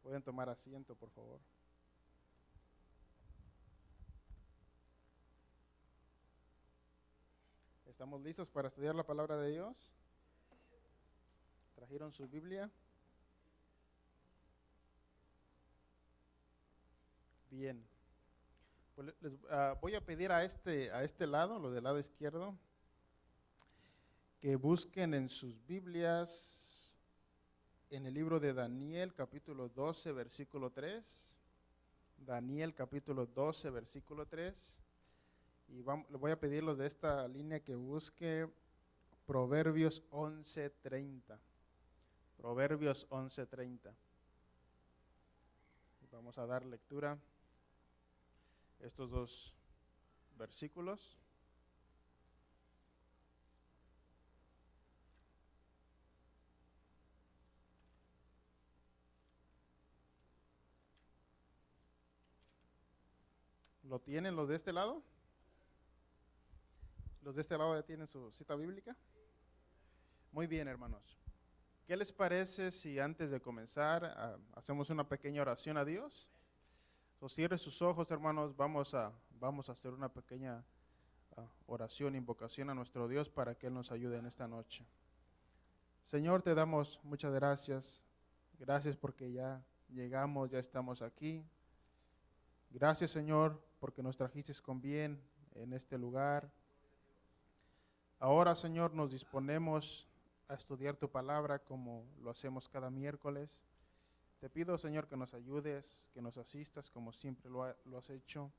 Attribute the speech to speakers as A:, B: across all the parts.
A: Pueden tomar asiento, por favor. ¿Estamos listos para estudiar la palabra de Dios? ¿Trajeron su Biblia? Bien. Pues voy a pedir a este lado, lo del lado izquierdo, que busquen en sus Biblias en el libro de Daniel, capítulo 12, versículo 3. Daniel, capítulo 12, versículo 3. Y le voy a pedir los de esta línea que busque Proverbios 11:30. Proverbios 11:30. Vamos a dar lectura a estos dos versículos. ¿Lo tienen los de este lado? ¿Los de este lado ya tienen su cita bíblica? Muy bien, hermanos. ¿Qué les parece si antes de comenzar hacemos una pequeña oración a Dios? Cierre sus ojos, hermanos. Vamos a hacer una pequeña oración, invocación a nuestro Dios para que Él nos ayude en esta noche. Señor, te damos muchas gracias. Gracias porque ya llegamos, ya estamos aquí. Gracias, Señor, porque nos trajiste con bien en este lugar. Ahora, Señor, nos disponemos a estudiar tu palabra como lo hacemos cada miércoles. Te pido, Señor, que nos ayudes, que nos asistas como siempre lo has hecho.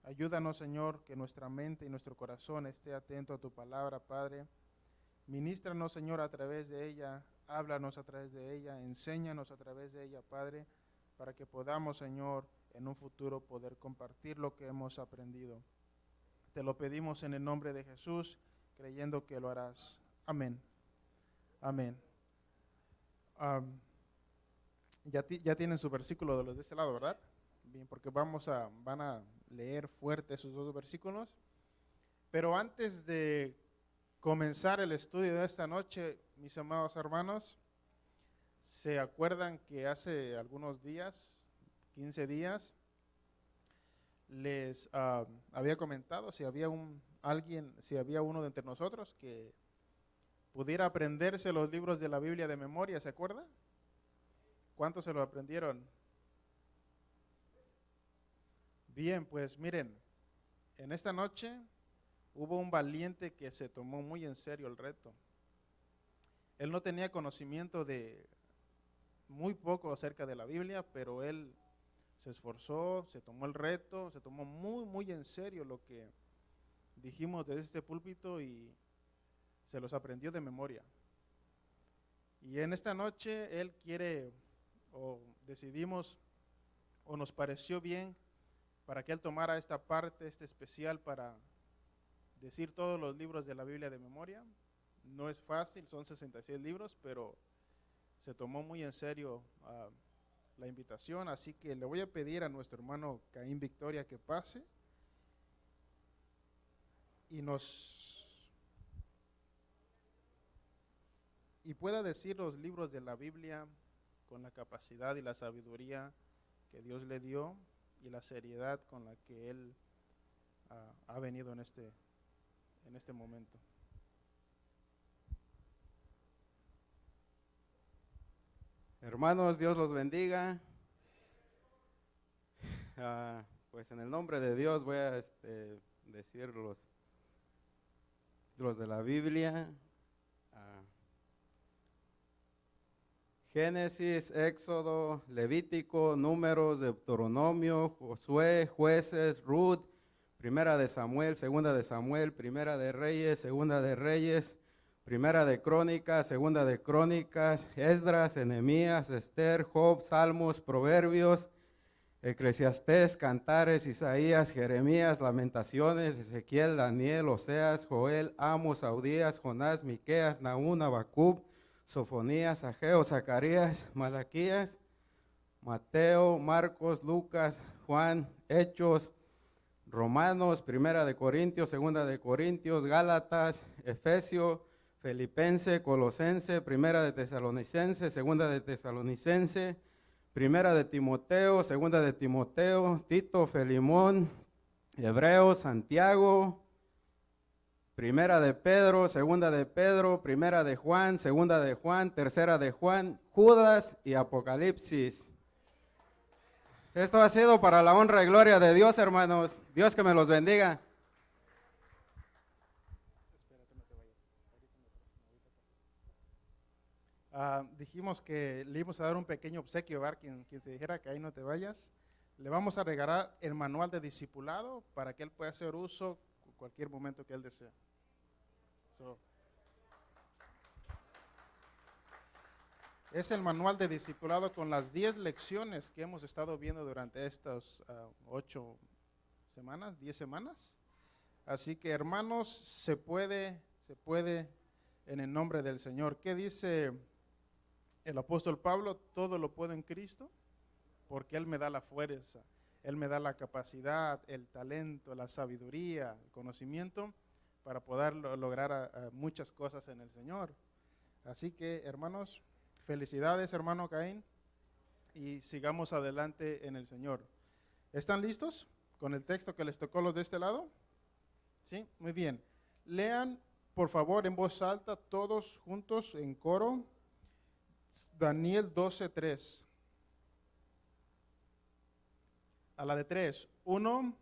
A: Ayúdanos, Señor, que nuestra mente y nuestro corazón esté atento a tu palabra, Padre. Ministranos, Señor, a través de ella. Háblanos a través de ella. Enséñanos a través de ella, Padre, para que podamos, Señor, en un futuro poder compartir lo que hemos aprendido. Te lo pedimos en el nombre de Jesús, creyendo que lo harás. Amén. Amén. Ya tienen su versículo de los de este lado, ¿verdad? Bien, porque van a leer fuerte esos dos versículos. Pero antes de comenzar el estudio de esta noche, mis amados hermanos, ¿se acuerdan que hace algunos días, 15 días, les había comentado si había uno de entre nosotros que pudiera aprenderse los libros de la Biblia de memoria? ¿Se acuerda? ¿Cuántos se lo aprendieron? Bien, pues miren, en esta noche hubo un valiente que se tomó muy en serio el reto. Él no tenía conocimiento de muy poco acerca de la Biblia, pero él se esforzó, se tomó el reto, se tomó muy, muy en serio lo que dijimos desde este púlpito y se los aprendió de memoria. Y en esta noche él decidimos, o nos pareció bien, para que él tomara esta parte, este especial, para decir todos los libros de la Biblia de memoria. No es fácil, son 66 libros, pero se tomó muy en serio la invitación, así que le voy a pedir a nuestro hermano Caín Victoria que pase y pueda decir los libros de la Biblia con la capacidad y la sabiduría que Dios le dio y la seriedad con la que él ha venido en este momento.
B: Hermanos, Dios los bendiga. Pues en el nombre de Dios voy a decir los libros de la Biblia. Génesis, Éxodo, Levítico, Números, Deuteronomio, Josué, Jueces, Ruth, Primera de Samuel, Segunda de Samuel, Primera de Reyes, Segunda de Reyes, Primera de Crónicas, Segunda de Crónicas, Esdras, Nehemías, Esther, Job, Salmos, Proverbios, Eclesiastés, Cantares, Isaías, Jeremías, Lamentaciones, Ezequiel, Daniel, Oseas, Joel, Amos, Audías, Jonás, Miqueas, Nahum, Habacuc, Sofonías, Ageo, Zacarías, Malaquías, Mateo, Marcos, Lucas, Juan, Hechos, Romanos, Primera de Corintios, Segunda de Corintios, Gálatas, Efesio, Filipense, Colosense, Primera de Tesalonicense, Segunda de Tesalonicense, Primera de Timoteo, Segunda de Timoteo, Tito, Filemón, Hebreos, Santiago, Primera de Pedro, Segunda de Pedro, Primera de Juan, Segunda de Juan, Tercera de Juan, Judas y Apocalipsis. Esto ha sido para la honra y gloria de Dios, hermanos. Dios que me los bendiga.
A: Dijimos que le íbamos a dar un pequeño obsequio, ¿verdad? Quien se dijera que ahí no te vayas. Le vamos a regalar el manual de discipulado para que él pueda hacer uso en cualquier momento que él desee. Es el manual de discipulado con las 10 lecciones que hemos estado viendo durante estas 8 semanas, 10 semanas. Así que, hermanos, se puede en el nombre del Señor. ¿Qué dice el apóstol Pablo? Todo lo puedo en Cristo, porque Él me da la fuerza, Él me da la capacidad, el talento, la sabiduría, el conocimiento para poder lograr muchas cosas en el Señor. Así que, hermanos, felicidades, hermano Caín, y sigamos adelante en el Señor. ¿Están listos con el texto que les tocó los de este lado? Sí, muy bien. Lean, por favor, en voz alta, todos juntos en coro, Daniel 12:3. A la de 3. 1,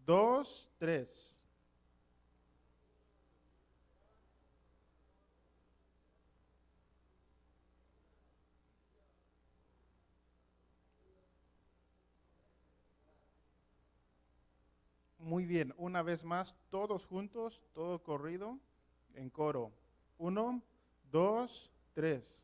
A: 2, 3. Muy bien, una vez más, todos juntos, todo corrido, en coro. 1, 2, 3.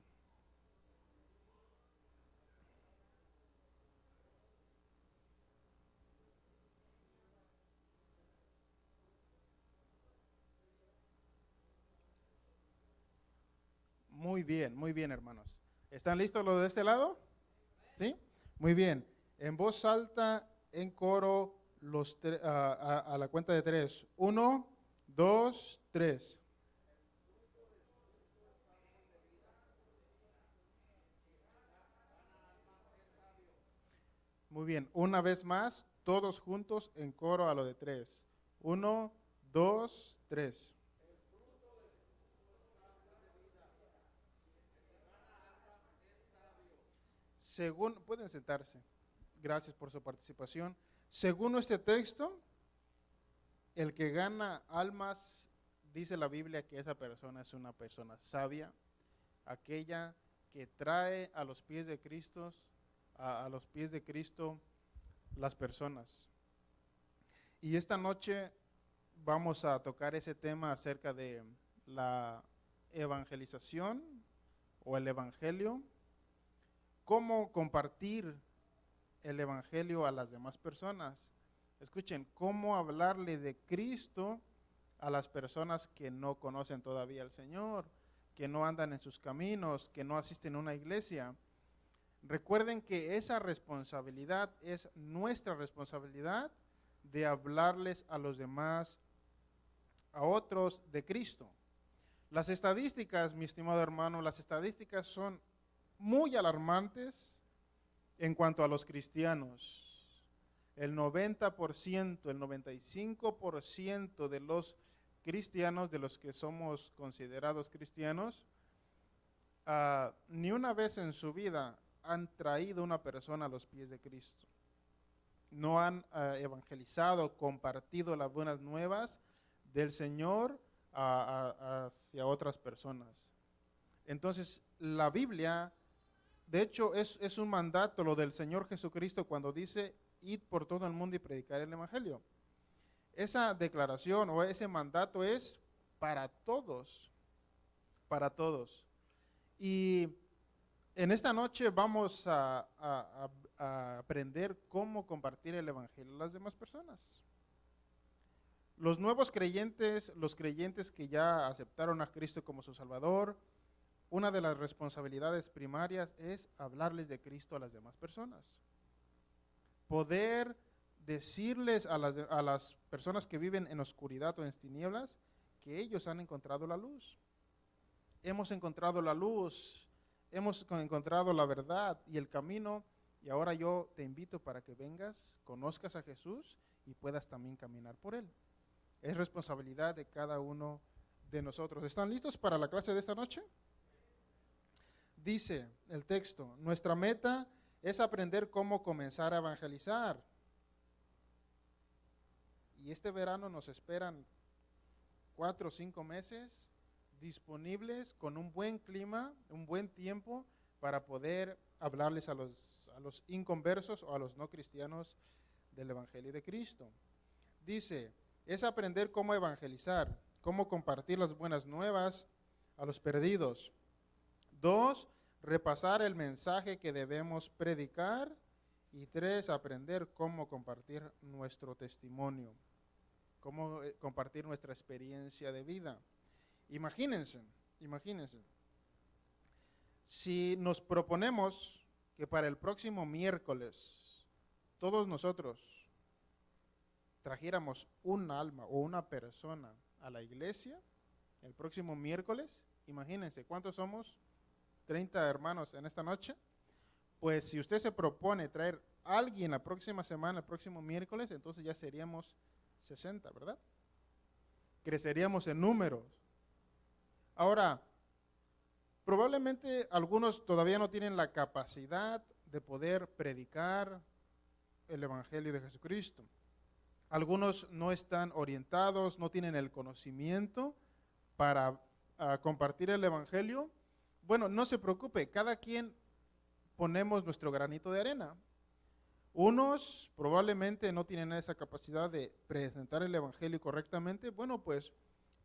A: Muy bien, hermanos. ¿Están listos los de este lado? ¿Sí? Muy bien. En voz alta, en coro, a la cuenta de 3. 1, 2, 3. Muy bien. Una vez más, todos juntos en coro a lo de 3. 1, 2, 3. Pueden sentarse. Gracias por su participación. Según este texto, el que gana almas, dice la Biblia que esa persona es una persona sabia, aquella que trae a los pies de Cristo, a los pies de Cristo las personas. Y esta noche vamos a tocar ese tema acerca de la evangelización o el evangelio, cómo compartir el evangelio a las demás personas. Escuchen, cómo hablarle de Cristo a las personas que no conocen todavía al Señor, que no andan en sus caminos, que no asisten a una iglesia. Recuerden que esa responsabilidad es nuestra responsabilidad de hablarles a los demás, a otros de Cristo. Las estadísticas, mi estimado hermano, las estadísticas son muy alarmantes en cuanto a los cristianos. El 90%, el 95% de los cristianos, de los que somos considerados cristianos, ni una vez en su vida han traído una persona a los pies de Cristo. No han evangelizado, compartido las buenas nuevas del Señor hacia otras personas. Entonces, la Biblia, de hecho, es un mandato lo del Señor Jesucristo cuando dice, id por todo el mundo y predicar el Evangelio. Esa declaración o ese mandato es para todos, para todos. Y en esta noche vamos a aprender cómo compartir el Evangelio a las demás personas. Los nuevos creyentes, los creyentes que ya aceptaron a Cristo como su Salvador, una de las responsabilidades primarias es hablarles de Cristo a las demás personas. Poder decirles a las personas que viven en oscuridad o en tinieblas que ellos han encontrado la luz. Hemos encontrado la luz, hemos encontrado la verdad y el camino Y ahora yo te invito para que vengas, conozcas a Jesús y puedas también caminar por Él. Es responsabilidad de cada uno de nosotros. ¿Están listos para la clase de esta noche? Dice el texto, nuestra meta es aprender cómo comenzar a evangelizar. Y este verano nos esperan 4 o 5 meses disponibles con un buen clima, un buen tiempo para poder hablarles a los inconversos o a los no cristianos del Evangelio de Cristo. Dice, es aprender cómo evangelizar, cómo compartir las buenas nuevas a los perdidos. 2, repasar el mensaje que debemos predicar. Y 3, aprender cómo compartir nuestro testimonio, cómo compartir nuestra experiencia de vida. Imagínense, si nos proponemos que para el próximo miércoles todos nosotros trajéramos un alma o una persona a la iglesia, el próximo miércoles, imagínense, ¿cuántos somos? 30 hermanos en esta noche. Pues si usted se propone traer a alguien la próxima semana, el próximo miércoles, entonces ya seríamos 60, ¿verdad? Creceríamos en números. Ahora, probablemente algunos todavía no tienen la capacidad de poder predicar el Evangelio de Jesucristo. Algunos no están orientados, no tienen el conocimiento para compartir el Evangelio. Bueno, no se preocupe, cada quien ponemos nuestro granito de arena. Unos probablemente no tienen esa capacidad de presentar el Evangelio correctamente. Bueno, pues,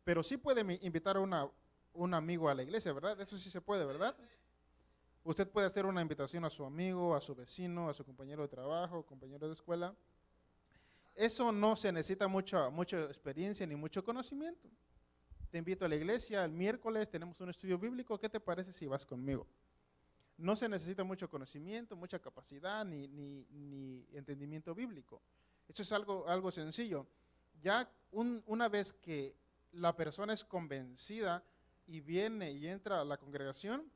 A: pero sí puede invitar a un amigo a la iglesia, ¿verdad? Eso sí se puede, ¿verdad? Usted puede hacer una invitación a su amigo, a su vecino, a su compañero de trabajo, compañero de escuela. Eso no se necesita mucha experiencia ni mucho conocimiento. Te invito a la iglesia, el miércoles tenemos un estudio bíblico, ¿qué te parece si vas conmigo? No se necesita mucho conocimiento, mucha capacidad, ni entendimiento bíblico. Eso es algo sencillo. Ya una vez que la persona es convencida y viene y entra a la congregación,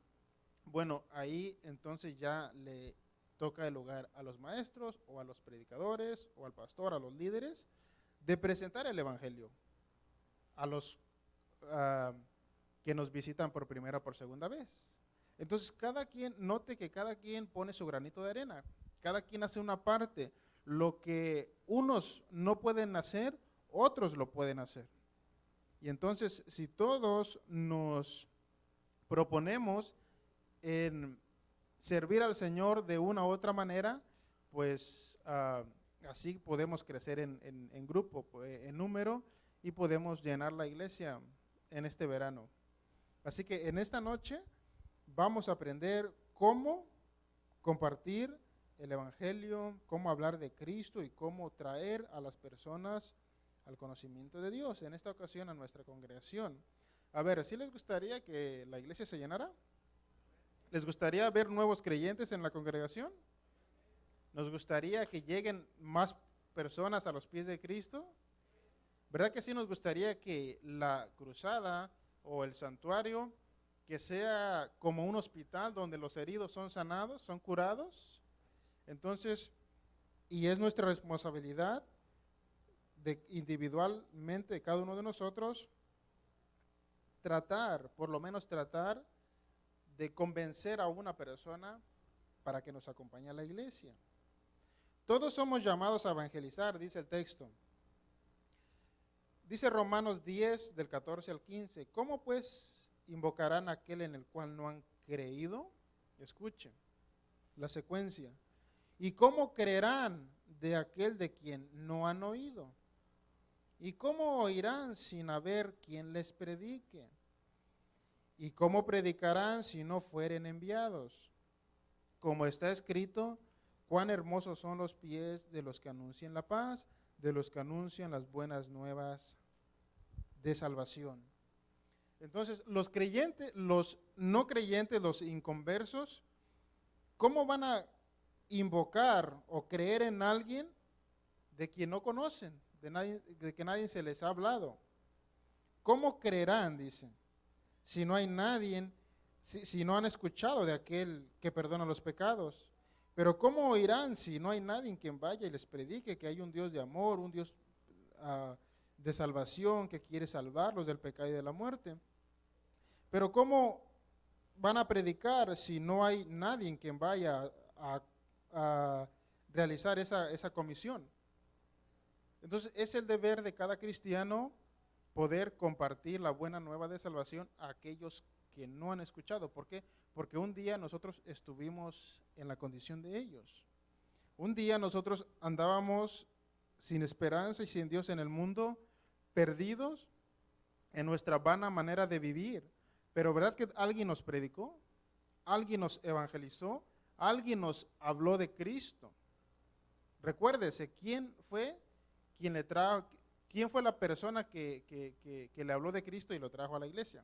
A: bueno, ahí entonces ya le toca el lugar a los maestros o a los predicadores o al pastor, a los líderes, de presentar el Evangelio a los que nos visitan por primera o por segunda vez. Entonces, note que cada quien pone su granito de arena, cada quien hace una parte. Lo que unos no pueden hacer, otros lo pueden hacer. Y entonces, si todos nos proponemos en servir al Señor de una u otra manera, pues así podemos crecer en grupo, en número, y podemos llenar la iglesia en este verano. Así que en esta noche vamos a aprender cómo compartir el Evangelio, cómo hablar de Cristo y cómo traer a las personas al conocimiento de Dios, en esta ocasión a nuestra congregación. A ver, ¿sí les gustaría que la iglesia se llenara? ¿Les gustaría ver nuevos creyentes en la congregación? ¿Nos gustaría que lleguen más personas a los pies de Cristo? ¿Verdad que sí nos gustaría que la cruzada o el santuario, que sea como un hospital donde los heridos son sanados, son curados? Entonces, y es nuestra responsabilidad individualmente de cada uno de nosotros por lo menos tratar de convencer a una persona para que nos acompañe a la iglesia. Todos somos llamados a evangelizar, dice el texto. Dice Romanos 10, del 14 al 15, ¿cómo pues invocarán a aquel en el cual no han creído? Escuchen la secuencia. ¿Y cómo creerán de aquel de quien no han oído? ¿Y cómo oirán sin haber quien les predique? ¿Y cómo predicarán si no fueren enviados? Como está escrito, cuán hermosos son los pies de los que anuncian la paz, de los que anuncian las buenas nuevas de salvación. Entonces, los creyentes, los no creyentes, los inconversos, ¿cómo van a invocar o creer en alguien de quien no conocen, de que nadie se les ha hablado? ¿Cómo creerán, dicen, si no hay nadie, si no han escuchado de aquel que perdona los pecados? Pero ¿cómo oirán si no hay nadie en quien vaya y les predique que hay un Dios de amor, un Dios de salvación que quiere salvarlos del pecado y de la muerte? Pero ¿cómo van a predicar si no hay nadie en quien vaya a realizar esa comisión? Entonces es el deber de cada cristiano poder compartir la buena nueva de salvación a aquellos que no han escuchado. ¿Por qué? Porque un día nosotros estuvimos en la condición de ellos. Un día nosotros andábamos sin esperanza y sin Dios en el mundo, perdidos en nuestra vana manera de vivir. Pero ¿verdad que alguien nos predicó? ¿Alguien nos evangelizó? ¿Alguien nos habló de Cristo? Recuérdese, ¿quién fue la persona que le habló de Cristo y lo trajo a la iglesia?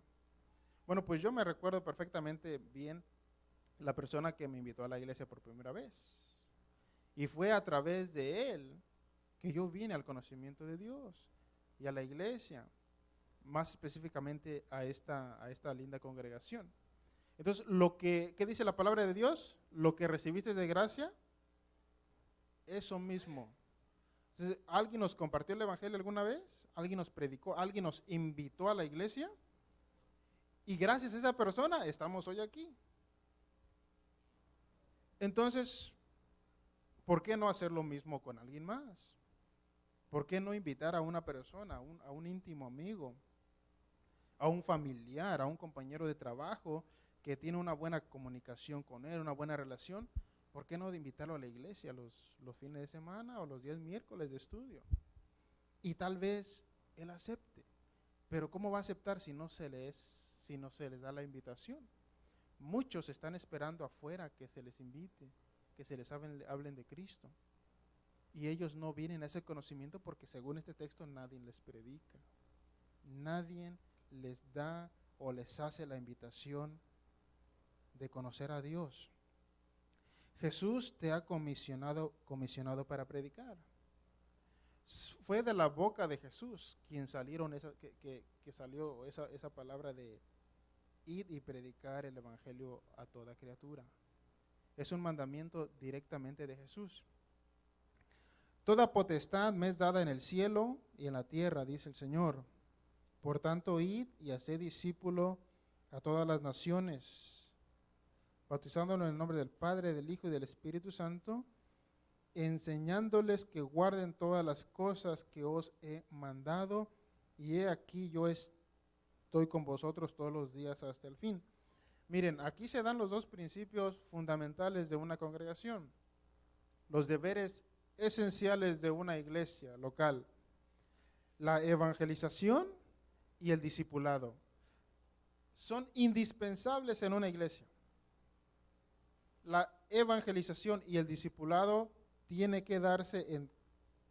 A: Bueno, pues yo me recuerdo perfectamente bien la persona que me invitó a la iglesia por primera vez. Y fue a través de él que yo vine al conocimiento de Dios y a la iglesia, más específicamente a esta linda congregación. Entonces, ¿qué dice la palabra de Dios? Lo que recibiste de gracia, eso mismo. Entonces, ¿alguien nos compartió el evangelio alguna vez? ¿Alguien nos predicó? ¿Alguien nos invitó a la iglesia? Y gracias a esa persona estamos hoy aquí. Entonces, ¿por qué no hacer lo mismo con alguien más? ¿Por qué no invitar a una persona, a un íntimo amigo, a un familiar, a un compañero de trabajo que tiene una buena comunicación con él, una buena relación? ¿Por qué no de invitarlo a la iglesia los fines de semana o los días miércoles de estudio? Y tal vez él acepte. Pero ¿cómo va a aceptar si no se les da la invitación? Muchos están esperando afuera que se les invite, que se les hablen de Cristo. Y ellos no vienen a ese conocimiento porque según este texto nadie les predica. Nadie les da o les hace la invitación de conocer a Dios. Jesús te ha comisionado para predicar. Fue de la boca de Jesús quien salió esa palabra de ir y predicar el evangelio a toda criatura. Es un mandamiento directamente de Jesús. Toda potestad me es dada en el cielo y en la tierra, dice el Señor. Por tanto, id y haced discípulo a todas las naciones, bautizándolo en el nombre del Padre, del Hijo y del Espíritu Santo, enseñándoles que guarden todas las cosas que os he mandado, y he aquí yo estoy con vosotros todos los días hasta el fin. Miren, aquí se dan los dos principios fundamentales de una congregación, los deberes esenciales de una iglesia local: la evangelización y el discipulado. Son indispensables en una iglesia. La evangelización y el discipulado tiene que darse en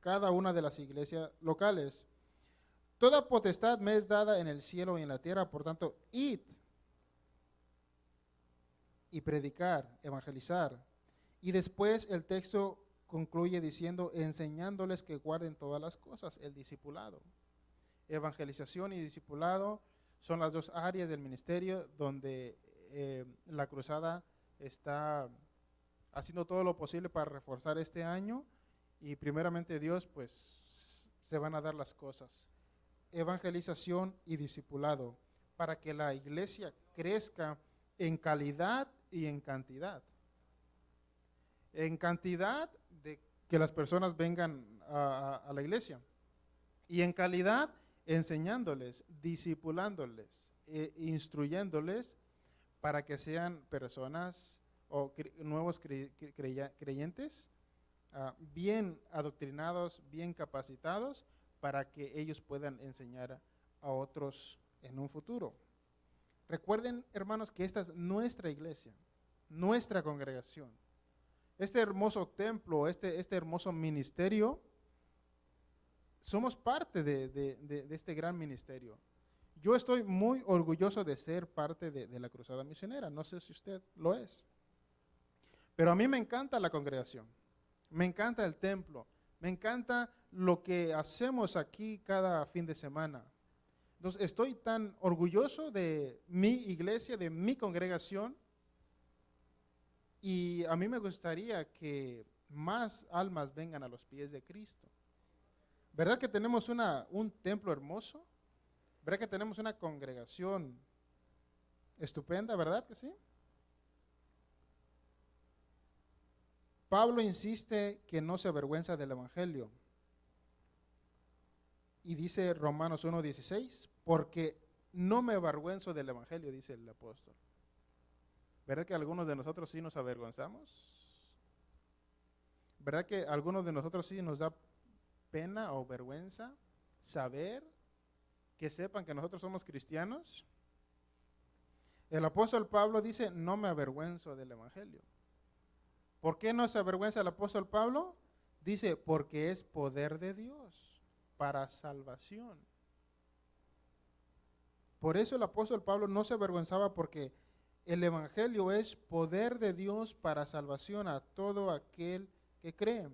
A: cada una de las iglesias locales. Toda potestad me es dada en el cielo y en la tierra, por tanto, id y predicar, evangelizar. Y después el texto concluye diciendo, enseñándoles que guarden todas las cosas, el discipulado. Evangelización y discipulado son las dos áreas del ministerio donde la cruzada está haciendo todo lo posible para reforzar este año, y primeramente Dios, pues se van a dar las cosas. Evangelización y discipulado, para que la iglesia crezca en calidad y en cantidad. En cantidad de que las personas vengan a la iglesia, y en calidad enseñándoles, discipulándoles, instruyéndoles para que sean personas o nuevos creyentes, bien adoctrinados, bien capacitados, para que ellos puedan enseñar a otros en un futuro. Recuerden, hermanos, que esta es nuestra iglesia, nuestra congregación. Este hermoso templo, este hermoso ministerio, somos parte de este gran ministerio. Yo estoy muy orgulloso de ser parte de la Cruzada Misionera. No sé si usted lo es. Pero a mí me encanta la congregación. Me encanta el templo. Me encanta lo que hacemos aquí cada fin de semana. Entonces, estoy tan orgulloso de mi iglesia, de mi congregación. Y a mí me gustaría que más almas vengan a los pies de Cristo. ¿Verdad que tenemos un templo hermoso? ¿Verdad que tenemos una congregación estupenda? ¿Verdad que sí? Pablo insiste que no se avergüenza del Evangelio. Y dice Romanos 1:16, porque no me avergüenzo del Evangelio, dice el apóstol. ¿Verdad que algunos de nosotros sí nos avergonzamos? ¿Verdad que algunos de nosotros sí nos da pena o vergüenza saber, que sepan que nosotros somos cristianos? El apóstol Pablo dice, no me avergüenzo del Evangelio. ¿Por qué no se avergüenza el apóstol Pablo? Dice, porque es poder de Dios para salvación. Por eso el apóstol Pablo no se avergonzaba, porque el Evangelio es poder de Dios para salvación a todo aquel que cree,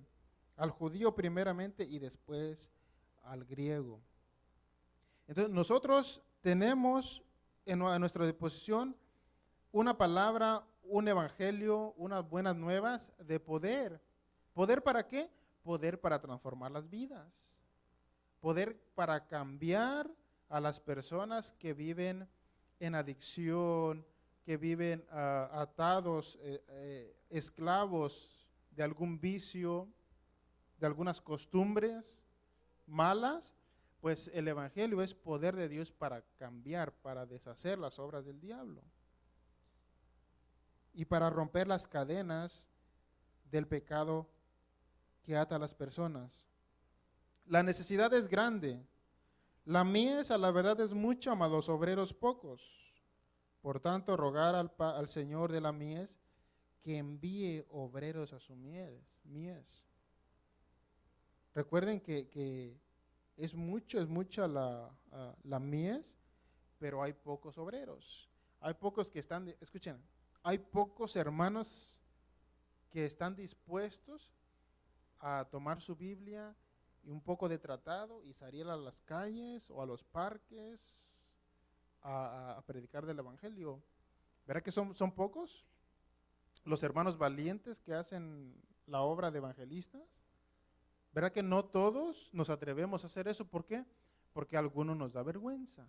A: al judío primeramente y después al griego. Entonces nosotros tenemos a nuestra disposición una palabra, un evangelio, unas buenas nuevas de poder. ¿Poder para qué? Poder para transformar las vidas. Poder para cambiar a las personas que viven en adicción, que viven atados, esclavos de algún vicio, de algunas costumbres malas. Pues el evangelio es poder de Dios para cambiar, para deshacer las obras del diablo y para romper las cadenas del pecado que ata a las personas. La necesidad es grande. La mies a la verdad es mucha, mas los obreros pocos. Por tanto, rogar al Señor de la mies que envíe obreros a su mies. Recuerden que es mucha la mies, pero hay pocos obreros. Hay pocos que están, escuchen, hay pocos hermanos que están dispuestos a tomar su Biblia y un poco de tratado y salir a las calles o a los parques a predicar del Evangelio. ¿Verdad que son pocos los hermanos valientes que hacen la obra de evangelistas? ¿Verdad que no todos nos atrevemos a hacer eso? ¿Por qué? Porque a algunos nos da vergüenza.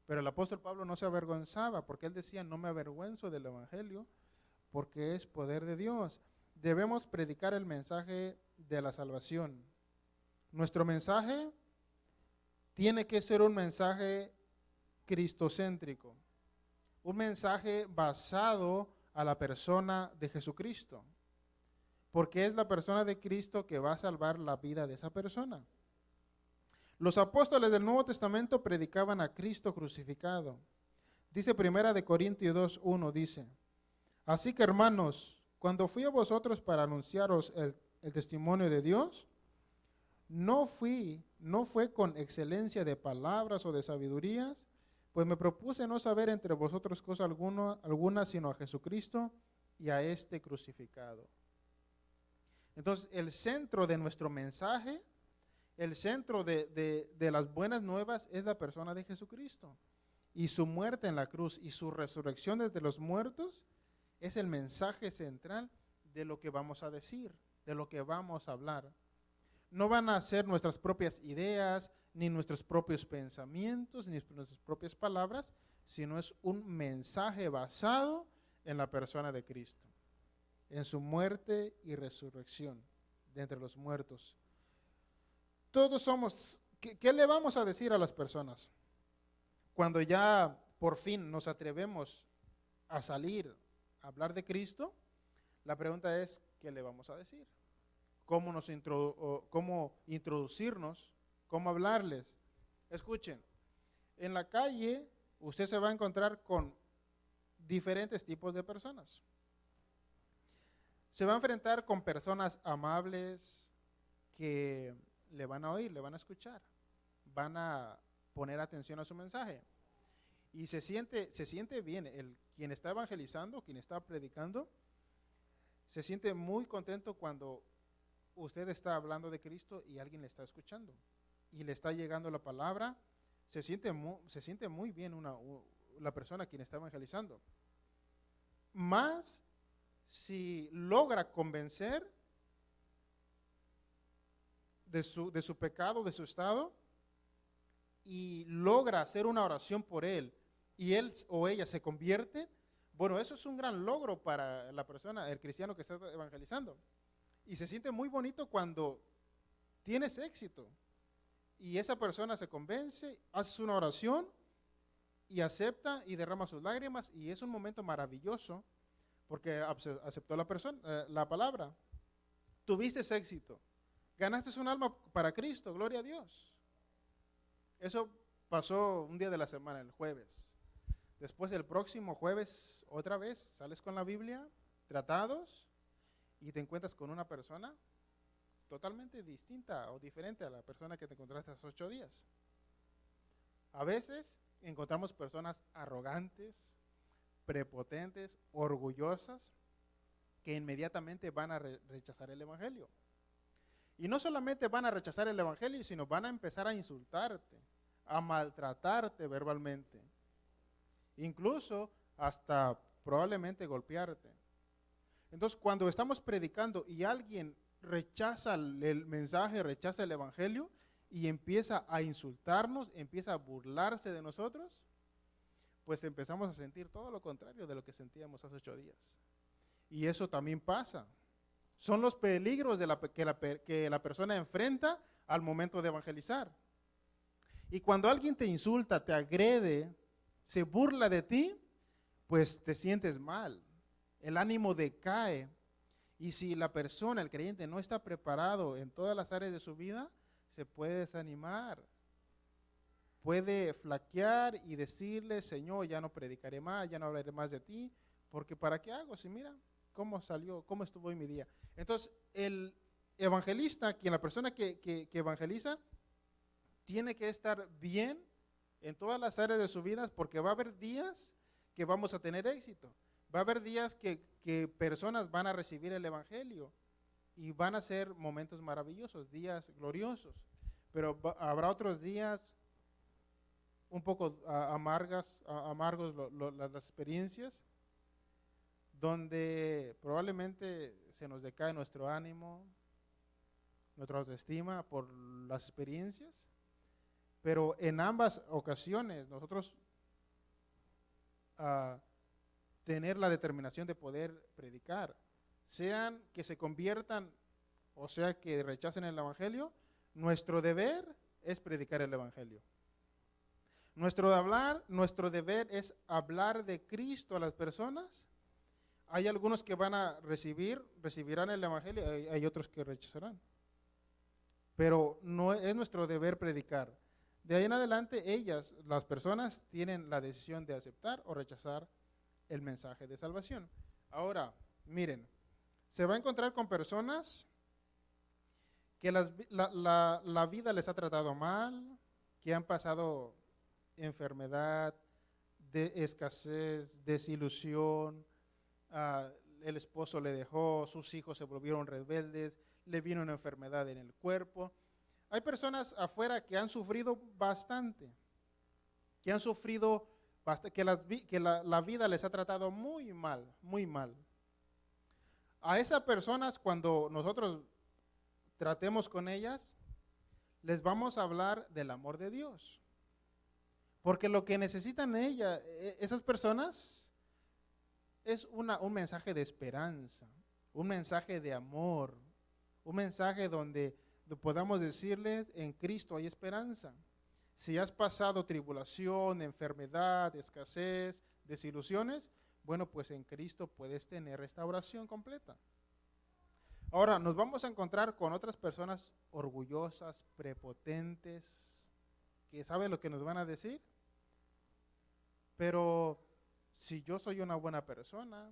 A: Pero el apóstol Pablo no se avergonzaba, porque él decía, no me avergüenzo del Evangelio, porque es poder de Dios. Debemos predicar el mensaje de la salvación. Nuestro mensaje tiene que ser un mensaje cristocéntrico, un mensaje basado a la persona de Jesucristo, porque es la persona de Cristo que va a salvar la vida de esa persona. Los apóstoles del Nuevo Testamento predicaban a Cristo crucificado. Dice 1 Corintios 2:1, dice, así que hermanos, cuando fui a vosotros para anunciaros el testimonio de Dios, no fue con excelencia de palabras o de sabidurías, pues me propuse no saber entre vosotros cosa alguna, sino a Jesucristo y a este crucificado. Entonces, el centro de nuestro mensaje, el centro de las buenas nuevas es la persona de Jesucristo. Y su muerte en la cruz y su resurrección desde los muertos es el mensaje central de lo que vamos a decir, de lo que vamos a hablar. No van a ser nuestras propias ideas, ni nuestros propios pensamientos, ni nuestras propias palabras, sino es un mensaje basado en la persona de Cristo, en su muerte y resurrección de entre los muertos. Todos somos, ¿qué le vamos a decir a las personas cuando ya por fin nos atrevemos a salir a hablar de Cristo? La pregunta es, ¿qué le vamos a decir? ¿Cómo introducirnos? ¿Cómo hablarles? Escuchen, en la calle usted se va a encontrar con diferentes tipos de personas. Se va a enfrentar con personas amables que le van a oír, le van a escuchar, van a poner atención a su mensaje. Y se siente bien, quien está evangelizando, quien está predicando, se siente muy contento cuando usted está hablando de Cristo y alguien le está escuchando y le está llegando la palabra. Se siente muy bien la persona quien está evangelizando. Más si logra convencer de su pecado, de su estado, y logra hacer una oración por él, y él o ella se convierte, bueno, eso es un gran logro para la persona, el cristiano que está evangelizando. Y se siente muy bonito cuando tienes éxito y esa persona se convence, haces una oración y acepta y derrama sus lágrimas, y es un momento maravilloso porque aceptó la persona, la palabra. Tuviste éxito, ganaste un alma para Cristo, gloria a Dios. Eso pasó un día de la semana, el jueves. Después del próximo jueves, otra vez, sales con la Biblia, tratados, y te encuentras con una persona totalmente distinta o diferente a la persona que te encontraste hace 8 días. A veces encontramos personas arrogantes, prepotentes, orgullosas, que inmediatamente van a rechazar el Evangelio. Y no solamente van a rechazar el Evangelio, sino van a empezar a insultarte, a maltratarte verbalmente, incluso hasta probablemente golpearte. Entonces, cuando estamos predicando y alguien rechaza el mensaje, rechaza el Evangelio y empieza a insultarnos, empieza a burlarse de nosotros, pues empezamos a sentir todo lo contrario de lo que sentíamos hace 8 días. Y eso también pasa. Son los peligros que la persona enfrenta al momento de evangelizar. Y cuando alguien te insulta, te agrede, se burla de ti, pues te sientes mal. El ánimo decae. Y si la persona, el creyente, no está preparado en todas las áreas de su vida, se puede desanimar. Puede flaquear y decirle, Señor, ya no predicaré más, ya no hablaré más de ti, porque ¿para qué hago? Si mira cómo salió, cómo estuvo hoy mi día. Entonces, el evangelista, la persona que evangeliza, tiene que estar bien en todas las áreas de su vida, porque va a haber días que vamos a tener éxito. Va a haber días que personas van a recibir el Evangelio y van a ser momentos maravillosos, días gloriosos. Pero habrá otros días un poco amargos las experiencias, donde probablemente se nos decae nuestro ánimo, nuestra autoestima por las experiencias. Pero en ambas ocasiones nosotros tener la determinación de poder predicar, sean que se conviertan o sea que rechacen el Evangelio, nuestro deber es predicar el Evangelio. Nuestro deber es hablar de Cristo a las personas. Hay algunos que van a recibirán el Evangelio, hay otros que rechazarán. Pero no es nuestro deber predicar. De ahí en adelante, las personas, tienen la decisión de aceptar o rechazar el mensaje de salvación. Ahora, miren, se va a encontrar con personas que la vida les ha tratado mal, que han pasado enfermedad, de escasez, desilusión, el esposo le dejó, sus hijos se volvieron rebeldes, le vino una enfermedad en el cuerpo. Hay personas afuera que han sufrido bastante, que han sufrido bastante, que la vida les ha tratado muy mal, muy mal. A esas personas, cuando nosotros tratemos con ellas, les vamos a hablar del amor de Dios. Porque lo que necesitan esas personas, es un mensaje de esperanza, un mensaje de amor, un mensaje donde podamos decirles, en Cristo hay esperanza. Si has pasado tribulación, enfermedad, escasez, desilusiones, bueno, pues en Cristo puedes tener restauración completa. Ahora, nos vamos a encontrar con otras personas orgullosas, prepotentes, que saben lo que nos van a decir. Pero si yo soy una buena persona,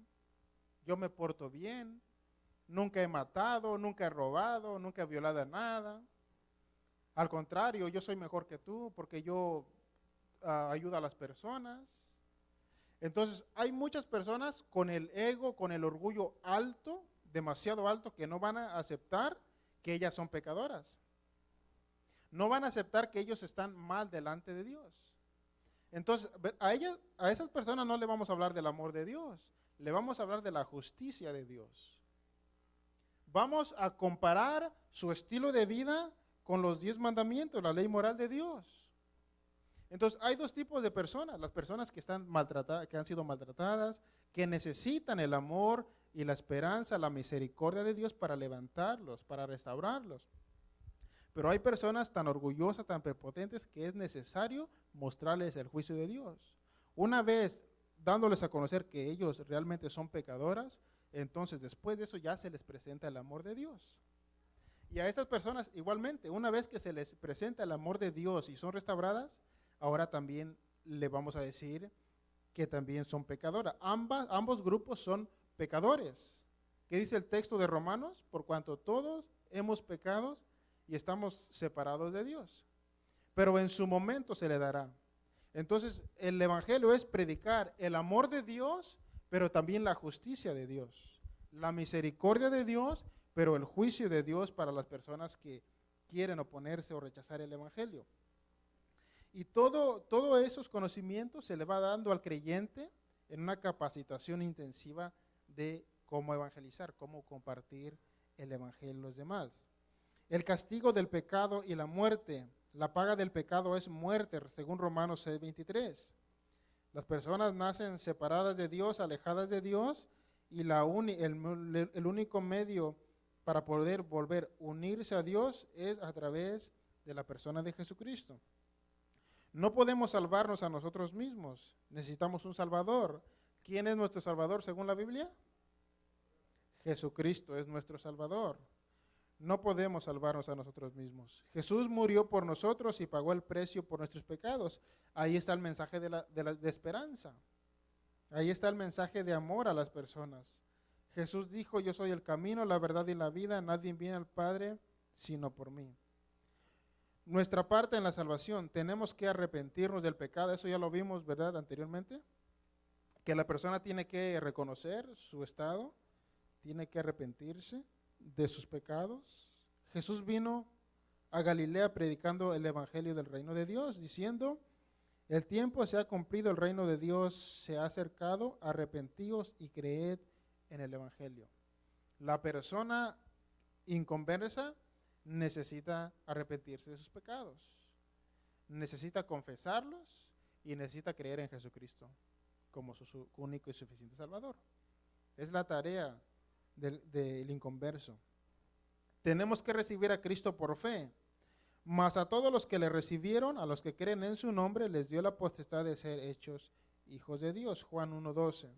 A: yo me porto bien, nunca he matado, nunca he robado, nunca he violado nada. Al contrario, yo soy mejor que tú porque yo ayudo a las personas. Entonces, hay muchas personas con el ego, con el orgullo alto, demasiado alto, que no van a aceptar que ellas son pecadoras. No van a aceptar que ellos están mal delante de Dios. Entonces, a esas personas no le vamos a hablar del amor de Dios, le vamos a hablar de la justicia de Dios. Vamos a comparar su estilo de vida con los 10 mandamientos, la ley moral de Dios. Entonces, hay dos tipos de personas: las personas que están maltratadas, que han sido maltratadas, que necesitan el amor y la esperanza, la misericordia de Dios para levantarlos, para restaurarlos. Pero hay personas tan orgullosas, tan prepotentes, que es necesario mostrarles el juicio de Dios. Una vez dándoles a conocer que ellos realmente son pecadoras, entonces después de eso ya se les presenta el amor de Dios. Y a estas personas igualmente, una vez que se les presenta el amor de Dios y son restauradas, ahora también le vamos a decir que también son pecadoras. Ambos grupos son pecadores. ¿Qué dice el texto de Romanos? Por cuanto todos hemos pecado y estamos separados de Dios. Pero en su momento se le dará. Entonces, el evangelio es predicar el amor de Dios, pero también la justicia de Dios, la misericordia de Dios, pero el juicio de Dios para las personas que quieren oponerse o rechazar el evangelio. Y todos esos conocimientos se le va dando al creyente en una capacitación intensiva de cómo evangelizar, cómo compartir el evangelio a los demás. El castigo del pecado y la muerte. La paga del pecado es muerte, según Romanos 6:23. Las personas nacen separadas de Dios, alejadas de Dios, y el único medio para poder volver a unirse a Dios es a través de la persona de Jesucristo. No podemos salvarnos a nosotros mismos, necesitamos un Salvador. ¿Quién es nuestro Salvador según la Biblia? Jesucristo es nuestro Salvador. No podemos salvarnos a nosotros mismos. Jesús murió por nosotros y pagó el precio por nuestros pecados. Ahí está el mensaje de esperanza. Ahí está el mensaje de amor a las personas. Jesús dijo: yo soy el camino, la verdad y la vida. Nadie viene al Padre sino por mí. Nuestra parte en la salvación, tenemos que arrepentirnos del pecado. Eso ya lo vimos, ¿verdad?, anteriormente. Que la persona tiene que reconocer su estado, tiene que arrepentirse de sus pecados. Jesús vino a Galilea predicando el evangelio del reino de Dios, diciendo: el tiempo se ha cumplido, el reino de Dios se ha acercado, arrepentíos y creed en el evangelio. La persona inconversa necesita arrepentirse de sus pecados, necesita confesarlos y necesita creer en Jesucristo como su único y suficiente Salvador. Es la tarea del inconverso. Tenemos que recibir a Cristo por fe, mas a todos los que le recibieron, a los que creen en su nombre, les dio la potestad de ser hechos hijos de Dios. Juan 1:12.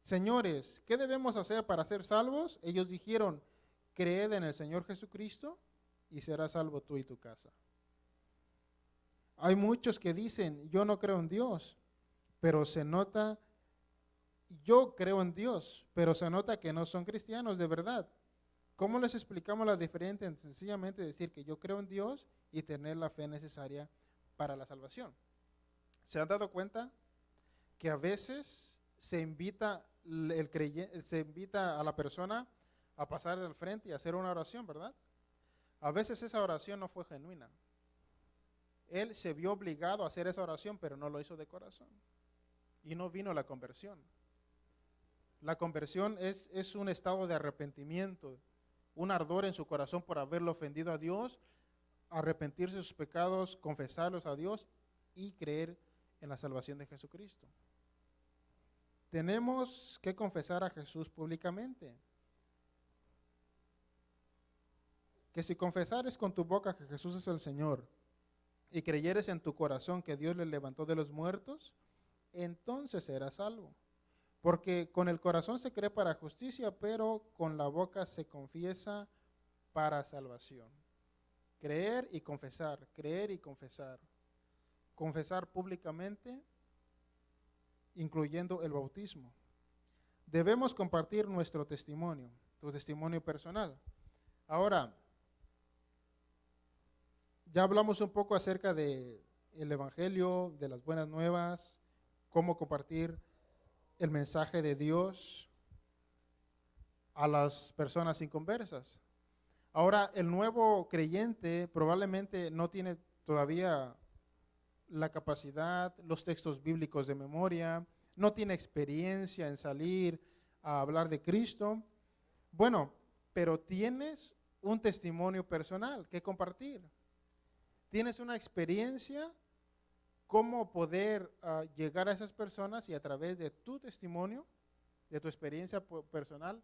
A: Señores, ¿qué debemos hacer para ser salvos? Ellos dijeron: creed en el Señor Jesucristo y serás salvo tú y tu casa. Hay muchos que dicen: yo no creo en Dios, pero se nota, yo creo en Dios, pero se nota que no son cristianos de verdad. ¿Cómo les explicamos la diferencia en sencillamente decir que yo creo en Dios y tener la fe necesaria para la salvación? ¿Se han dado cuenta que a veces se invita a la persona a pasar al frente y hacer una oración, ¿verdad? A veces esa oración no fue genuina. Él se vio obligado a hacer esa oración, pero no lo hizo de corazón. Y no vino la conversión. La conversión es un estado de arrepentimiento, un ardor en su corazón por haberlo ofendido a Dios, arrepentirse de sus pecados, confesarlos a Dios y creer en la salvación de Jesucristo. Tenemos que confesar a Jesús públicamente. Que si confesares con tu boca que Jesús es el Señor y creyeres en tu corazón que Dios le levantó de los muertos, entonces serás salvo. Porque con el corazón se cree para justicia, pero con la boca se confiesa para salvación. Creer y confesar, creer y confesar. Confesar públicamente, incluyendo el bautismo. Debemos compartir nuestro testimonio, tu testimonio personal. Ahora, ya hablamos un poco acerca del evangelio, de las buenas nuevas, cómo compartir el mensaje de Dios a las personas inconversas. Ahora, el nuevo creyente probablemente no tiene todavía la capacidad, los textos bíblicos de memoria, no tiene experiencia en salir a hablar de Cristo. Bueno, pero tienes un testimonio personal que compartir. Tienes una experiencia, cómo poder llegar a esas personas y a través de tu testimonio, de tu experiencia personal,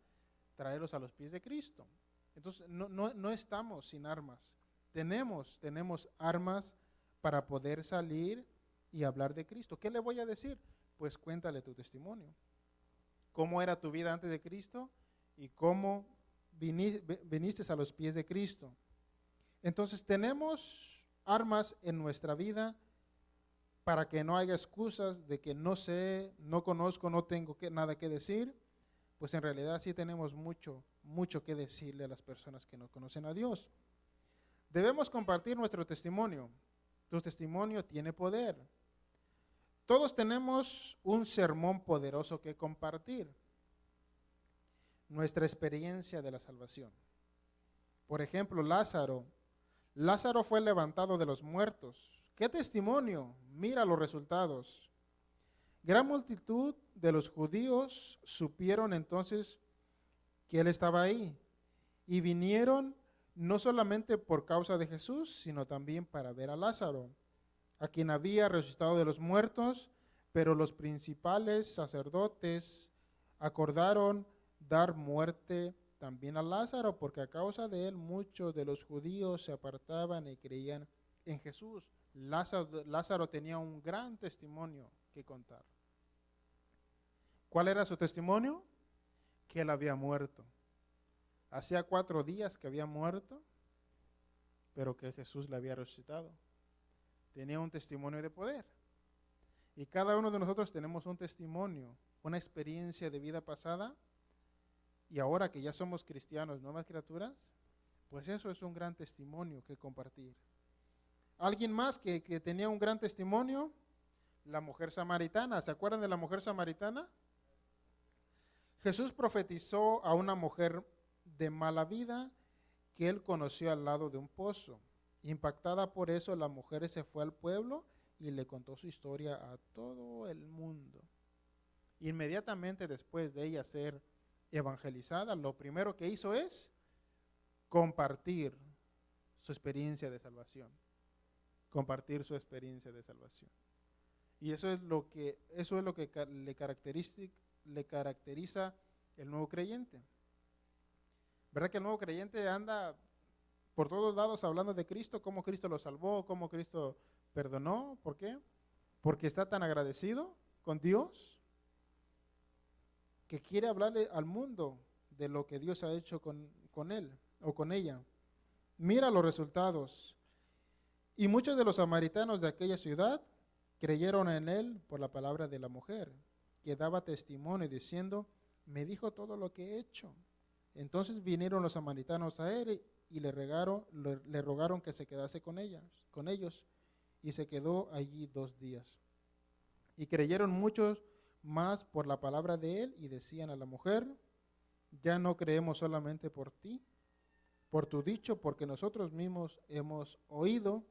A: traerlos a los pies de Cristo. Entonces, no estamos sin armas. Tenemos armas para poder salir y hablar de Cristo. ¿Qué le voy a decir? Pues cuéntale tu testimonio. ¿Cómo era tu vida antes de Cristo? Y cómo viniste a los pies de Cristo. Entonces, tenemos armas en nuestra vida para que no haya excusas de que no sé, no conozco, no tengo nada que decir. Pues en realidad sí tenemos mucho que decirle a las personas que no conocen a Dios. Debemos compartir nuestro testimonio. Tu testimonio tiene poder. Todos tenemos un sermón poderoso que compartir. Nuestra experiencia de la salvación. Por ejemplo, Lázaro. Lázaro fue levantado de los muertos. ¿Qué testimonio? Mira los resultados. Gran multitud de los judíos supieron entonces que él estaba ahí y vinieron no solamente por causa de Jesús, sino también para ver a Lázaro, a quien había resucitado de los muertos, pero los principales sacerdotes acordaron dar muerte también a Lázaro, porque a causa de él muchos de los judíos se apartaban y creían en Jesús. Lázaro tenía un gran testimonio que contar. ¿Cuál era su testimonio? Que él había muerto. Hacía 4 días que había muerto, pero que Jesús le había resucitado. Tenía un testimonio de poder. Y cada uno de nosotros tenemos un testimonio, una experiencia de vida pasada, y ahora que ya somos cristianos, nuevas criaturas, pues eso es un gran testimonio que compartir. ¿Alguien más que tenía un gran testimonio? La mujer samaritana. ¿Se acuerdan de la mujer samaritana? Jesús profetizó a una mujer de mala vida que él conoció al lado de un pozo. Impactada por eso, la mujer se fue al pueblo y le contó su historia a todo el mundo. Inmediatamente después de ella ser evangelizada, lo primero que hizo es compartir su experiencia de salvación. Compartir su experiencia de salvación. Y eso es lo que le caracteriza el nuevo creyente. ¿Verdad que el nuevo creyente anda por todos lados hablando de Cristo, cómo Cristo lo salvó, cómo Cristo perdonó? ¿Por qué? Porque está tan agradecido con Dios que quiere hablarle al mundo de lo que Dios ha hecho con él o con ella. Mira los resultados. Y muchos de los samaritanos de aquella ciudad creyeron en él por la palabra de la mujer, que daba testimonio diciendo, me dijo todo lo que he hecho. Entonces vinieron los samaritanos a él y le rogaron que se quedase con ellos, y se quedó allí 2 días. Y creyeron muchos más por la palabra de él y decían a la mujer, ya no creemos solamente por ti, por tu dicho, porque nosotros mismos hemos oído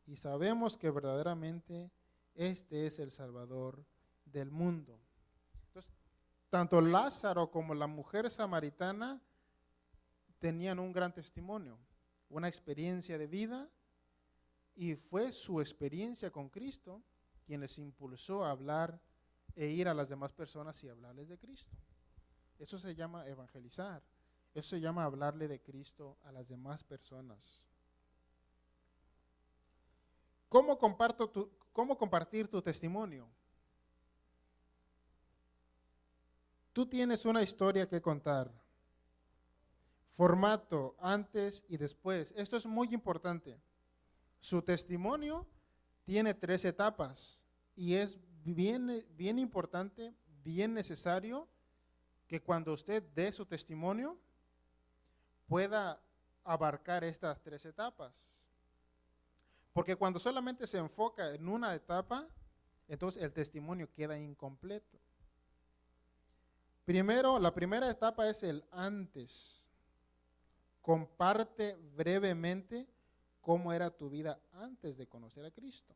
A: y sabemos que verdaderamente este es el Salvador del mundo. Entonces, tanto Lázaro como la mujer samaritana tenían un gran testimonio, una experiencia de vida, y fue su experiencia con Cristo quien les impulsó a hablar e ir a las demás personas y hablarles de Cristo. Eso se llama evangelizar. Eso se llama hablarle de Cristo a las demás personas. ¿Cómo compartir tu testimonio? Tú tienes una historia que contar. Formato, antes y después. Esto es muy importante. Su testimonio tiene 3 etapas y es bien importante, bien necesario que cuando usted dé su testimonio pueda abarcar estas 3 etapas. Porque cuando solamente se enfoca en una etapa, entonces el testimonio queda incompleto. Primero, la primera etapa es el antes. Comparte brevemente cómo era tu vida antes de conocer a Cristo.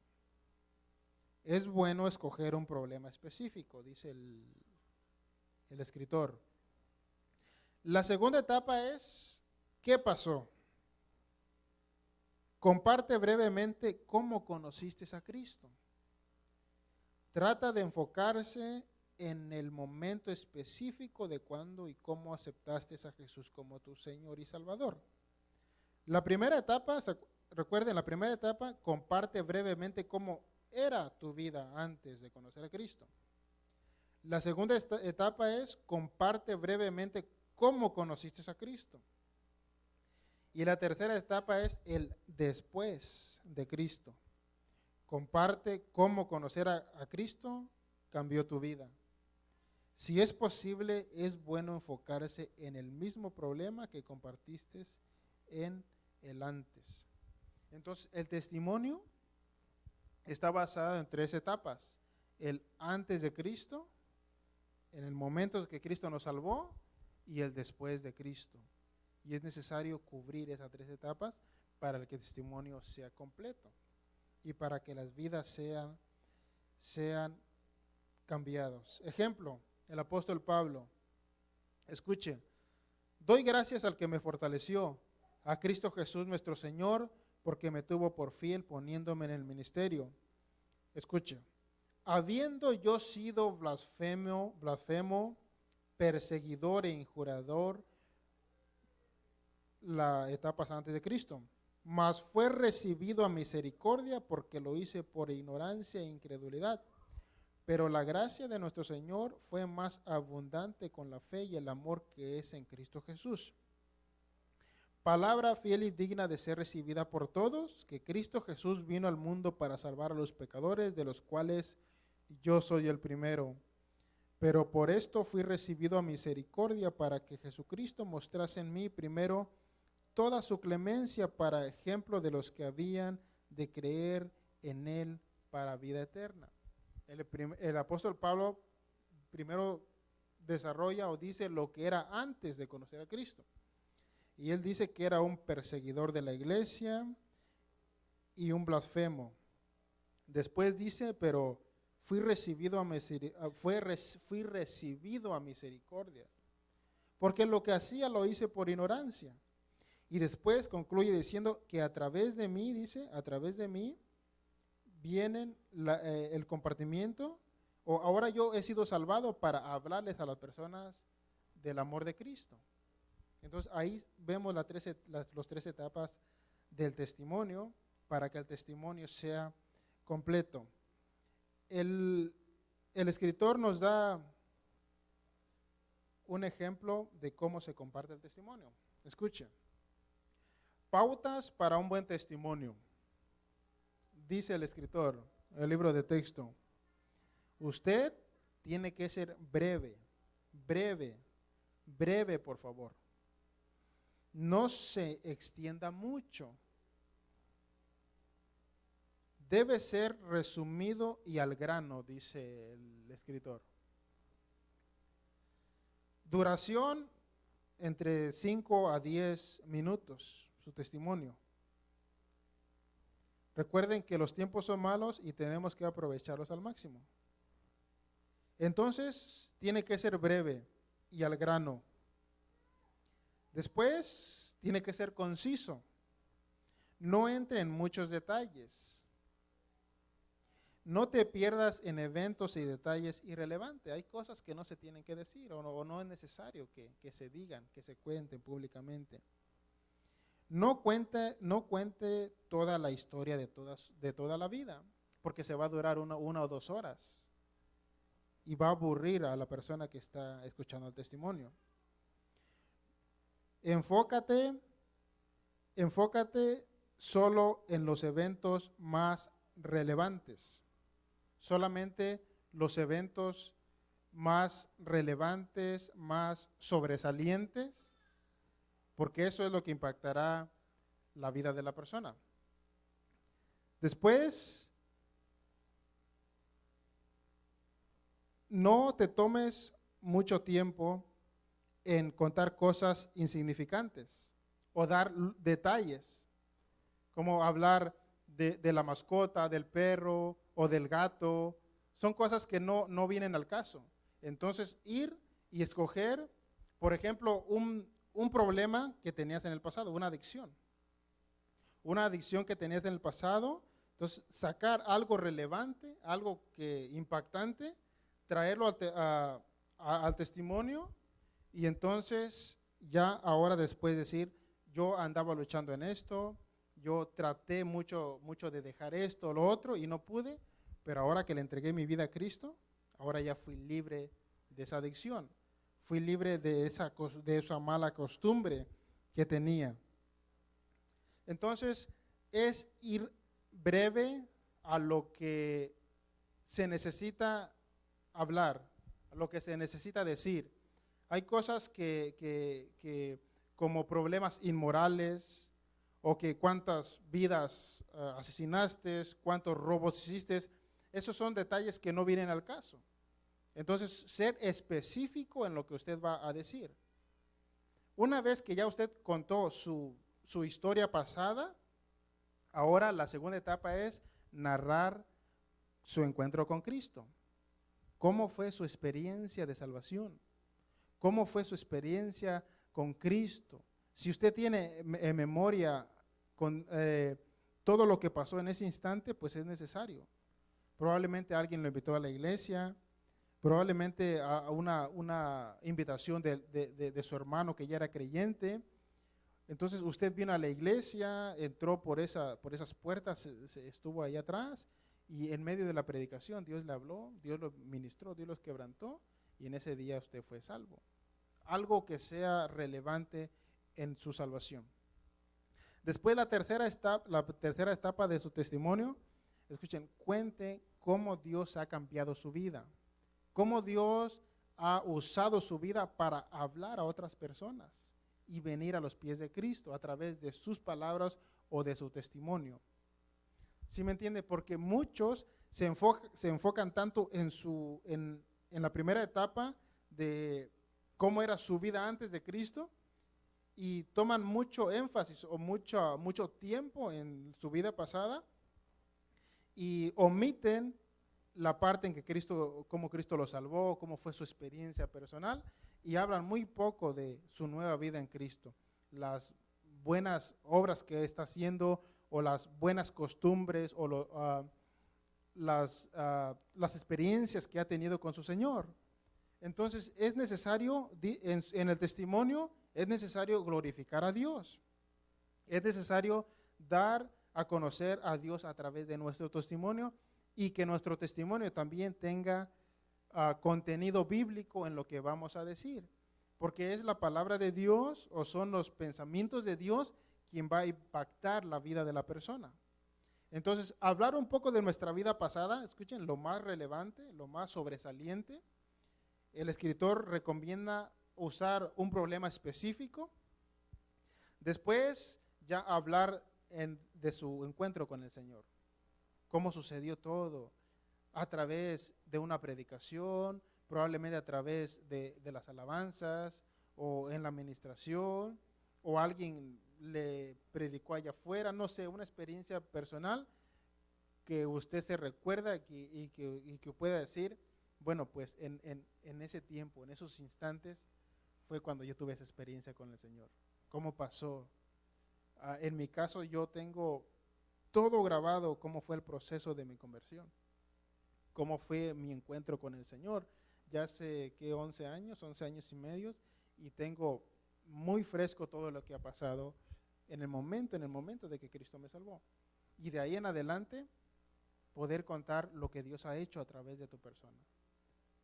A: Es bueno escoger un problema específico, dice el escritor. La segunda etapa es, ¿qué pasó? Comparte brevemente cómo conociste a Cristo. Trata de enfocarse en el momento específico de cuándo y cómo aceptaste a Jesús como tu Señor y Salvador. La primera etapa, recuerden, la primera etapa comparte brevemente cómo era tu vida antes de conocer a Cristo. La segunda etapa es comparte brevemente cómo conociste a Cristo. Y la tercera etapa es el después de Cristo. Comparte cómo conocer a Cristo cambió tu vida. Si es posible, es bueno enfocarse en el mismo problema que compartiste en el antes. Entonces, el testimonio está basado en 3 etapas. El antes de Cristo, en el momento que Cristo nos salvó, y el después de Cristo. Y es necesario cubrir esas 3 etapas para que el testimonio sea completo y para que las vidas sean cambiados. Ejemplo, el apóstol Pablo. Escuche, doy gracias al que me fortaleció, a Cristo Jesús nuestro Señor, porque me tuvo por fiel poniéndome en el ministerio. Escuche, habiendo yo sido blasfemo, perseguidor e injurador, la etapa antes de Cristo, mas fue recibido a misericordia porque lo hice por ignorancia e incredulidad. Pero la gracia de nuestro Señor fue más abundante con la fe y el amor que es en Cristo Jesús. Palabra fiel y digna de ser recibida por todos, que Cristo Jesús vino al mundo para salvar a los pecadores, de los cuales yo soy el primero. Pero por esto fui recibido a misericordia, para que Jesucristo mostrase en mí primero toda su clemencia para ejemplo de los que habían de creer en Él para vida eterna. El apóstol Pablo primero desarrolla o dice lo que era antes de conocer a Cristo. Y él dice que era un perseguidor de la iglesia y un blasfemo. Después dice, pero fui recibido a misericordia, porque lo que hacía lo hice por ignorancia. Y después concluye diciendo que a través de mí, dice, a través de mí vienen el compartimiento, o ahora yo he sido salvado para hablarles a las personas del amor de Cristo. Entonces ahí vemos las 3 etapas del testimonio para que el testimonio sea completo. El escritor nos da un ejemplo de cómo se comparte el testimonio. Escuchen. Pautas para un buen testimonio. Dice el escritor, el libro de texto, usted tiene que ser breve, por favor. No se extienda mucho. Debe ser resumido y al grano, dice el escritor. Duración entre 5 a 10 minutos, su testimonio. Recuerden que los tiempos son malos y tenemos que aprovecharlos al máximo. Entonces, tiene que ser breve y al grano. Después, tiene que ser conciso. No entre en muchos detalles. No te pierdas en eventos y detalles irrelevantes. Hay cosas que no se tienen que decir o no es necesario que se digan, que se cuenten públicamente. No cuente toda la historia de toda la vida, porque se va a durar una o 2 horas y va a aburrir a la persona que está escuchando el testimonio. Enfócate solo en los eventos más relevantes. Solamente los eventos más relevantes, más sobresalientes, porque eso es lo que impactará la vida de la persona. Después, no te tomes mucho tiempo en contar cosas insignificantes o dar detalles, como hablar de la mascota, del perro o del gato. Son cosas que no vienen al caso. Entonces, ir y escoger Por ejemplo, un problema que tenías en el pasado, una adicción. Una adicción que tenías en el pasado. Entonces, sacar algo relevante, algo impactante, traerlo al testimonio y entonces ya ahora después decir, yo andaba luchando en esto, yo traté mucho de dejar esto o lo otro y no pude, pero ahora que le entregué mi vida a Cristo, ahora ya fui libre de esa adicción, fui libre de esa mala costumbre que tenía. Entonces, es ir breve a lo que se necesita hablar, a lo que se necesita decir. Hay cosas que como problemas inmorales, o que cuántas vidas asesinaste, cuántos robos hiciste, esos son detalles que no vienen al caso. Entonces, ser específico en lo que usted va a decir. Una vez que ya usted contó su historia pasada, ahora la segunda etapa es narrar su encuentro con Cristo. ¿Cómo fue su experiencia de salvación? ¿Cómo fue su experiencia con Cristo? Si usted tiene en memoria con todo lo que pasó en ese instante, pues es necesario. Probablemente alguien lo invitó a la iglesia, probablemente a una invitación de su hermano que ya era creyente. Entonces usted vino a la iglesia, entró por esas puertas, estuvo ahí atrás y en medio de la predicación Dios le habló, Dios lo ministró, Dios los quebrantó y en ese día usted fue salvo. Algo que sea relevante en su salvación. Después la tercera etapa de su testimonio, escuchen, cuente cómo Dios ha cambiado su vida, cómo Dios ha usado su vida para hablar a otras personas y venir a los pies de Cristo a través de sus palabras o de su testimonio. ¿Sí me entiende? Porque muchos se enfocan tanto en la primera etapa de cómo era su vida antes de Cristo y toman mucho énfasis o mucho tiempo en su vida pasada y omiten la parte en que cómo Cristo lo salvó, cómo fue su experiencia personal y hablan muy poco de su nueva vida en Cristo, las buenas obras que está haciendo o las buenas costumbres o las experiencias que ha tenido con su Señor. Entonces es necesario, en el testimonio, es necesario glorificar a Dios. Es necesario dar a conocer a Dios a través de nuestro testimonio y que nuestro testimonio también tenga contenido bíblico en lo que vamos a decir. Porque es la palabra de Dios o son los pensamientos de Dios quien va a impactar la vida de la persona. Entonces, hablar un poco de nuestra vida pasada, escuchen, lo más relevante, lo más sobresaliente. El escritor recomienda usar un problema específico. Después, ya hablar de su encuentro con el Señor. Cómo sucedió todo a través de una predicación, probablemente a través de las alabanzas o en la administración, o alguien le predicó allá afuera, no sé, una experiencia personal que usted se recuerda y que pueda decir, bueno, pues en ese tiempo, en esos instantes, fue cuando yo tuve esa experiencia con el Señor. ¿Cómo pasó? En mi caso, yo tengo todo grabado, cómo fue el proceso de mi conversión, cómo fue mi encuentro con el Señor. Ya hace, 11 años y medio, y tengo muy fresco todo lo que ha pasado en el momento de que Cristo me salvó. Y de ahí en adelante, poder contar lo que Dios ha hecho a través de tu persona.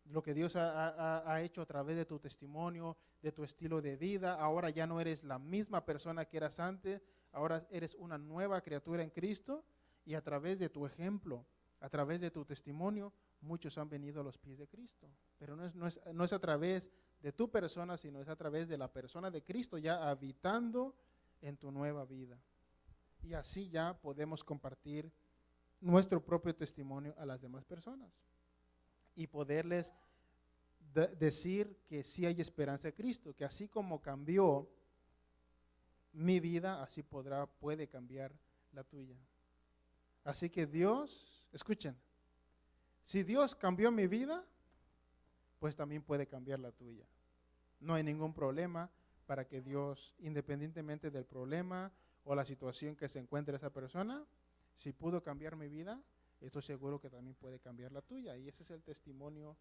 A: Lo que Dios ha hecho a través de tu testimonio, de tu estilo de vida. Ahora ya no eres la misma persona que eras antes, ahora eres una nueva criatura en Cristo y a través de tu ejemplo, a través de tu testimonio, muchos han venido a los pies de Cristo. Pero no es a través de tu persona, sino es a través de la persona de Cristo ya habitando en tu nueva vida. Y así ya podemos compartir nuestro propio testimonio a las demás personas y poderles decir que sí hay esperanza en Cristo, que así como cambió mi vida, así puede cambiar la tuya. Así que Dios, escuchen, si Dios cambió mi vida, pues también puede cambiar la tuya. No hay ningún problema para que Dios, independientemente del problema o la situación que se encuentre esa persona, si pudo cambiar mi vida, estoy seguro que también puede cambiar la tuya. Y ese es el testimonio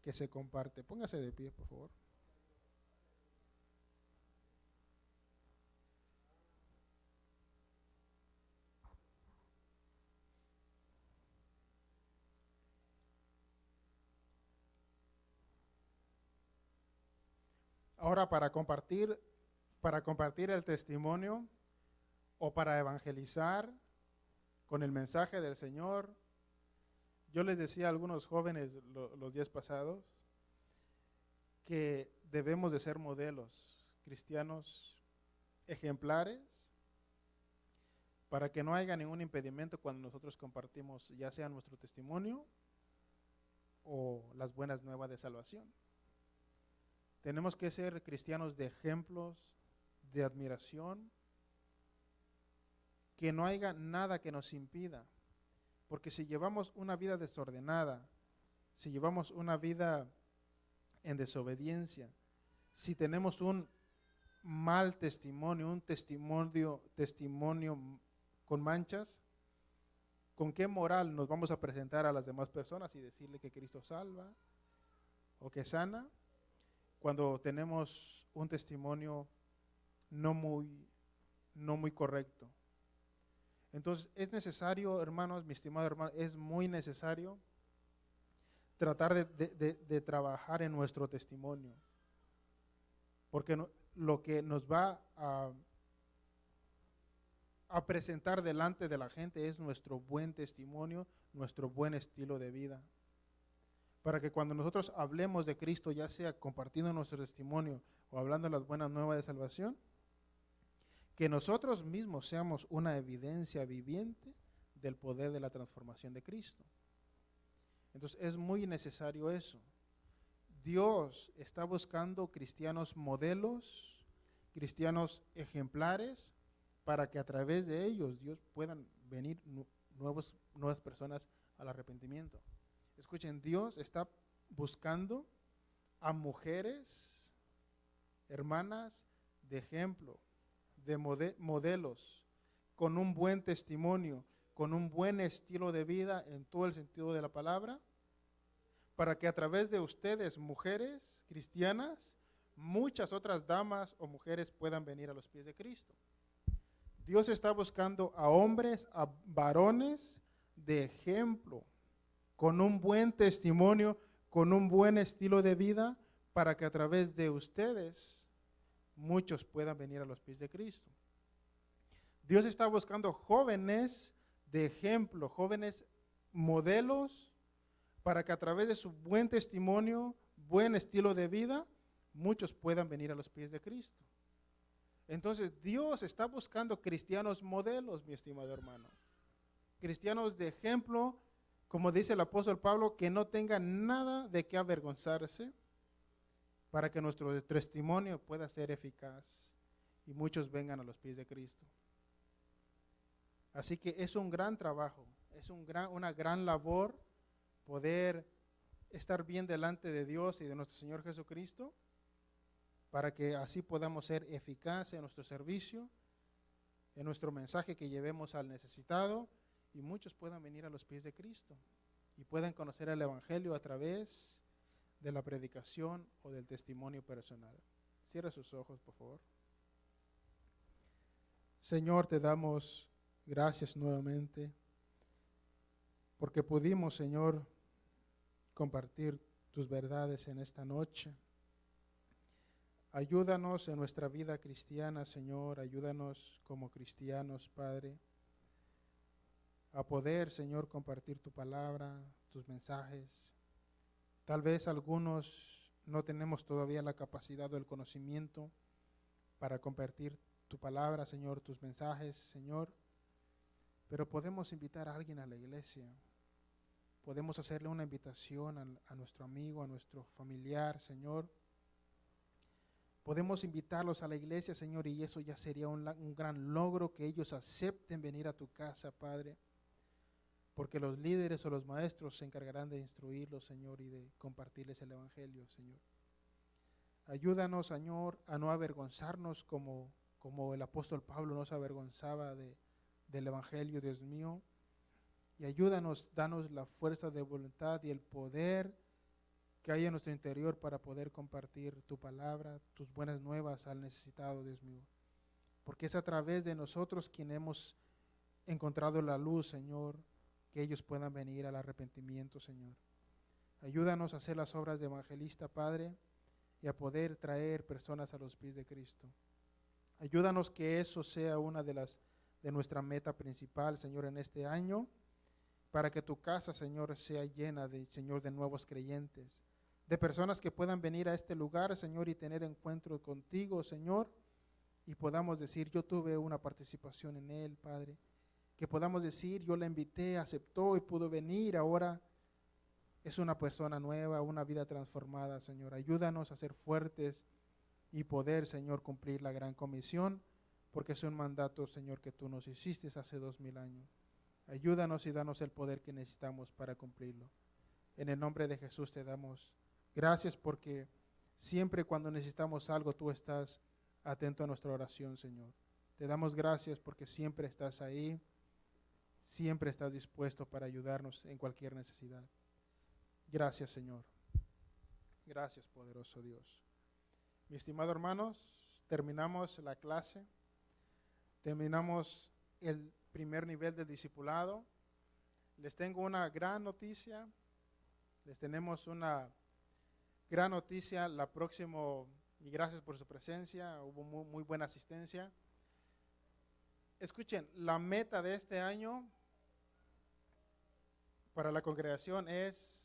A: que se comparte. Póngase de pie, por favor. Ahora, para compartir el testimonio o para evangelizar con el mensaje del Señor, yo les decía a algunos jóvenes los días pasados que debemos de ser modelos cristianos ejemplares para que no haya ningún impedimento cuando nosotros compartimos ya sea nuestro testimonio o las buenas nuevas de salvación. Tenemos que ser cristianos de ejemplos, de admiración, que no haya nada que nos impida. Porque si llevamos una vida desordenada, si llevamos una vida en desobediencia, si tenemos un mal testimonio, un testimonio con manchas, ¿con qué moral nos vamos a presentar a las demás personas y decirle que Cristo salva o que sana? Cuando tenemos un testimonio no muy correcto. Entonces es necesario, hermanos, mi estimado hermano, es muy necesario tratar de trabajar en nuestro testimonio. Porque lo que nos va a presentar delante de la gente es nuestro buen testimonio, nuestro buen estilo de vida. Para que cuando nosotros hablemos de Cristo, ya sea compartiendo nuestro testimonio o hablando las buenas nuevas de salvación, que nosotros mismos seamos una evidencia viviente del poder de la transformación de Cristo. Entonces es muy necesario eso. Dios está buscando cristianos modelos, cristianos ejemplares, para que a través de ellos Dios puedan venir nuevas personas al arrepentimiento. Escuchen, Dios está buscando a mujeres, hermanas de ejemplo, de modelos, con un buen testimonio, con un buen estilo de vida en todo el sentido de la palabra, para que a través de ustedes, mujeres cristianas, muchas otras damas o mujeres puedan venir a los pies de Cristo. Dios está buscando a hombres, a varones de ejemplo, con un buen testimonio, con un buen estilo de vida, para que a través de ustedes muchos puedan venir a los pies de Cristo. Dios está buscando jóvenes de ejemplo, jóvenes modelos, para que a través de su buen testimonio, buen estilo de vida, muchos puedan venir a los pies de Cristo. Entonces Dios está buscando cristianos modelos, mi estimado hermano. Cristianos de ejemplo, como dice el apóstol Pablo, que no tengan nada de qué avergonzarse, para que nuestro testimonio pueda ser eficaz y muchos vengan a los pies de Cristo. Así que es un gran trabajo, es una gran labor poder estar bien delante de Dios y de nuestro Señor Jesucristo, para que así podamos ser eficaces en nuestro servicio, en nuestro mensaje que llevemos al necesitado, y muchos puedan venir a los pies de Cristo y puedan conocer el Evangelio a través de la predicación o del testimonio personal. Cierra sus ojos, por favor. Señor, te damos gracias nuevamente porque pudimos, Señor, compartir tus verdades en esta noche. Ayúdanos en nuestra vida cristiana, Señor, ayúdanos como cristianos, Padre, a poder, Señor, compartir tu palabra, tus mensajes. Tal vez algunos no tenemos todavía la capacidad o el conocimiento para compartir tu palabra, Señor, tus mensajes, Señor, pero podemos invitar a alguien a la iglesia. Podemos hacerle una invitación a nuestro amigo, a nuestro familiar, Señor. Podemos invitarlos a la iglesia, Señor, y eso ya sería un gran logro, que ellos acepten venir a tu casa, Padre, porque los líderes o los maestros se encargarán de instruirlos, Señor, y de compartirles el Evangelio, Señor. Ayúdanos, Señor, a no avergonzarnos como el apóstol Pablo no se avergonzaba del Evangelio, Dios mío. Y ayúdanos, danos la fuerza de voluntad y el poder que hay en nuestro interior para poder compartir tu palabra, tus buenas nuevas al necesitado, Dios mío. Porque es a través de nosotros quien hemos encontrado la luz, Señor, que ellos puedan venir al arrepentimiento, Señor. Ayúdanos a hacer las obras de evangelista, Padre, y a poder traer personas a los pies de Cristo. Ayúdanos que eso sea una de nuestra meta principal, Señor, en este año, para que tu casa, Señor, sea llena Señor, de nuevos creyentes, de personas que puedan venir a este lugar, Señor, y tener encuentro contigo, Señor, y podamos decir, yo tuve una participación en él, Padre, que podamos decir, yo la invité, aceptó y pudo venir, ahora es una persona nueva, una vida transformada, Señor. Ayúdanos a ser fuertes y poder, Señor, cumplir la gran comisión, porque es un mandato, Señor, que tú nos hiciste hace 2000 años. Ayúdanos y danos el poder que necesitamos para cumplirlo. En el nombre de Jesús te damos gracias, porque siempre cuando necesitamos algo, tú estás atento a nuestra oración, Señor. Te damos gracias porque siempre estás ahí, siempre estás dispuesto para ayudarnos en cualquier necesidad. Gracias, Señor. Gracias, poderoso Dios. Mis estimados hermanos, terminamos la clase, terminamos el primer nivel del discipulado. Les tengo una gran noticia, les tenemos una gran noticia la próxima, y gracias por su presencia, hubo muy buena asistencia. Escuchen, la meta de este año para la congregación es